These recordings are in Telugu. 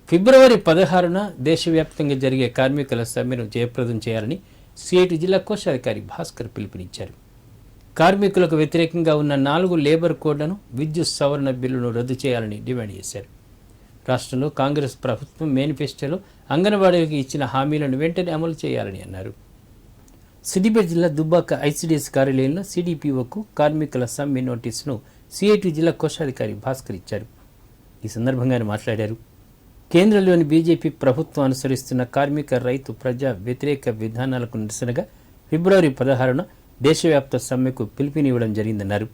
ఫిబ్రవరి 16న దేశవ్యాప్తంగా జరిగే కార్మికుల సమ్మెను జయప్రదం చేయాలని సిఐటి జిల్లా కోశాధికారి భాస్కర్ పిలుపునిచ్చారు. కార్మికులకు వ్యతిరేకంగా ఉన్న 4 లేబర్ కోడ్లను, విద్యుత్ సవరణ బిల్లును రద్దు చేయాలని డిమాండ్ చేశారు. రాష్ట్రంలో కాంగ్రెస్ ప్రభుత్వం మేనిఫెస్టోలో అంగన్వాడీలకు ఇచ్చిన హామీలను వెంటనే అమలు చేయాలని అన్నారు. సిద్దిపేట జిల్లా దుబ్బాక ఐసిడిఎస్ కార్యాలయంలో సిడిపిఓకు కార్మికుల సమ్మె నోటీసును సిఐటి జిల్లా కోశాధికారి భాస్కర్ ఇచ్చారు. ఈ సందర్భంగా ఆయన మాట్లాడారు. కేంద్రంలోని బీజేపీ ప్రభుత్వం అనుసరిస్తున్న కార్మిక, రైతు, ప్రజా వ్యతిరేక విధానాలకు నిరసనగా ఫిబ్రవరి 16న దేశవ్యాప్త సమ్మెకు పిలుపునివ్వడం జరిగిందన్నారు.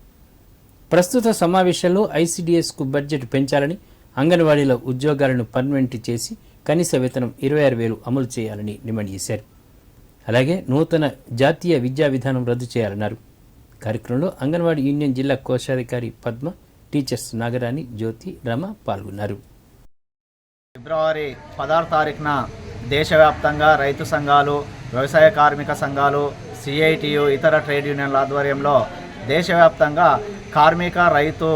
ప్రస్తుత సమావేశంలో ఐసిడిఎస్కు బడ్జెట్ పెంచాలని, అంగన్వాడీల ఉద్యోగాలను పర్మనెంట్ చేసి కనీస వేతనం 26,000 అమలు చేయాలని డిమాండ్ చేశారు. అలాగే నూతన జాతీయ విద్యా విధానం రద్దు చేయాలన్నారు. కార్యక్రమంలో అంగన్వాడీ యూనియన్ జిల్లా కోశాధికారి పద్మ, టీచర్స్ నాగరాణి, జ్యోతి, రమ పాల్గొన్నారు. ఫిబ్రవరి 16 తారీఖున దేశవ్యాప్తంగా రైతు సంఘాలు, వ్యవసాయ కార్మిక సంఘాలు, సిఐటియు, ఇతర ట్రేడ్ యూనియన్ల ఆధ్వర్యంలో దేశవ్యాప్తంగా కార్మిక, రైతు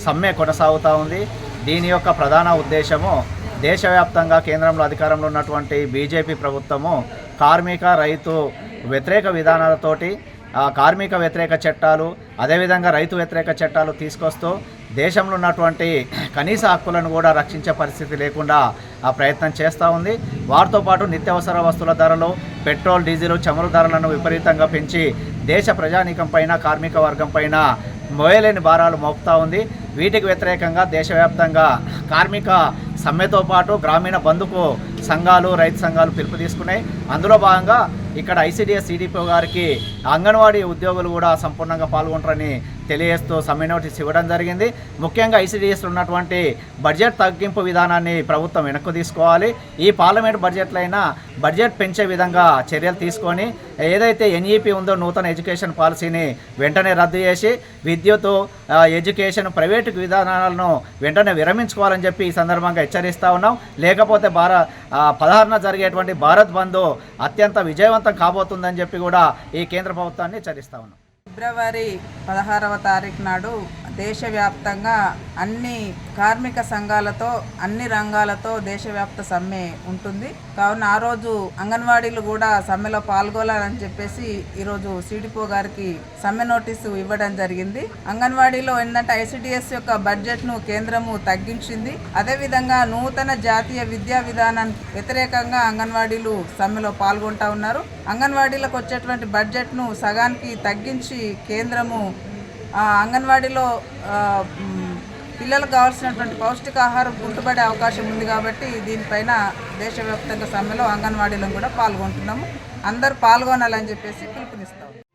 సమ్మె కొనసాగుతూ ఉంది. దీని యొక్క ప్రధాన ఉద్దేశము దేశవ్యాప్తంగా కేంద్రంలో అధికారంలో ఉన్నటువంటి బీజేపీ ప్రభుత్వము కార్మిక, రైతు వ్యతిరేక విధానాలతోటి కార్మిక వ్యతిరేక చట్టాలు, అదేవిధంగా రైతు వ్యతిరేక చట్టాలు తీసుకొస్తూ దేశంలో ఉన్నటువంటి కనీస హక్కులను కూడా రక్షించే పరిస్థితి లేకుండా ప్రయత్నం చేస్తూ ఉంది. వాటితో పాటు నిత్యావసర వస్తువుల ధరలు, పెట్రోల్, డీజిల్, చమురు ధరలను విపరీతంగా పెంచి దేశ ప్రజానీకం పైన, కార్మిక వర్గం పైన మోయలేని భారాలు మోపుతూ ఉంది. వీటికి వ్యతిరేకంగా దేశవ్యాప్తంగా కార్మిక సమ్మెతో పాటు గ్రామీణ బంధుకు సంఘాలు, రైతు సంఘాలు పిలుపు తీసుకున్నాయి. అందులో భాగంగా ఇక్కడ ఐసిడిఎస్ సిడిపిఓ గారికి అంగన్వాడీ ఉద్యోగులు కూడా సంపూర్ణంగా పాల్గొంటారని తెలియజేస్తూ సమ్మె నోటీస్ ఇవ్వడం జరిగింది. ముఖ్యంగా ఐసిడిఎస్లో ఉన్నటువంటి బడ్జెట్ తగ్గింపు విధానాన్ని ప్రభుత్వం వెనక్కు తీసుకోవాలి. ఈ పార్లమెంట్ బడ్జెట్లో అయినా బడ్జెట్ పెంచే విధంగా చర్యలు తీసుకొని ఏదైతే ఎన్ఈపీ ఉందో నూతన ఎడ్యుకేషన్ పాలసీని వెంటనే రద్దు చేసి విద్యుత్, ఎడ్యుకేషన్, ప్రైవేటు విధానాలను వెంటనే విరమించుకోవాలని చెప్పి ఈ సందర్భంగా హెచ్చరిస్తూ ఉన్నాం. లేకపోతే 16న జరిగేటువంటి భారత్ బంద్ అత్యంత విజయవంతం కాబోతుందని చెప్పి కూడా ఈ కేంద్ర ప్రభుత్వాన్ని హెచ్చరిస్తూ ఉన్నాం. ఫిబ్రవరి 16వ తారీఖు నాడు దేశవ్యాప్తంగా అన్ని కార్మిక సంఘాలతో, అన్ని రంగాలతో దేశవ్యాప్త సమ్మె ఉంటుంది. కావున ఆ రోజు అంగన్వాడీలు కూడా సమ్మెలో పాల్గొనాలని చెప్పేసి ఈరోజు సిడిపిఓ గారికి సమ్మె నోటీసు ఇవ్వడం జరిగింది. అంగన్వాడీలో ఏంటంటే ఐసిడిఎస్ యొక్క బడ్జెట్ను కేంద్రము తగ్గించింది. అదేవిధంగా నూతన జాతీయ విద్యా విధానానికి వ్యతిరేకంగా అంగన్వాడీలు సమ్మెలో పాల్గొంటా ఉన్నారు. అంగన్వాడీలకు వచ్చేటువంటి బడ్జెట్ను సగానికి తగ్గించి కేంద్రము అంగన్వాడీలో పిల్లలకు కావాల్సినటువంటి పౌష్టికాహారం కుంటుపడే అవకాశం ఉంది. కాబట్టి దీనిపైన దేశవ్యాప్తంగా సమ్మెలో అంగన్వాడీలను కూడా పాల్గొంటున్నాము. అందరూ పాల్గొనాలని చెప్పేసి పిలుపునిస్తాము.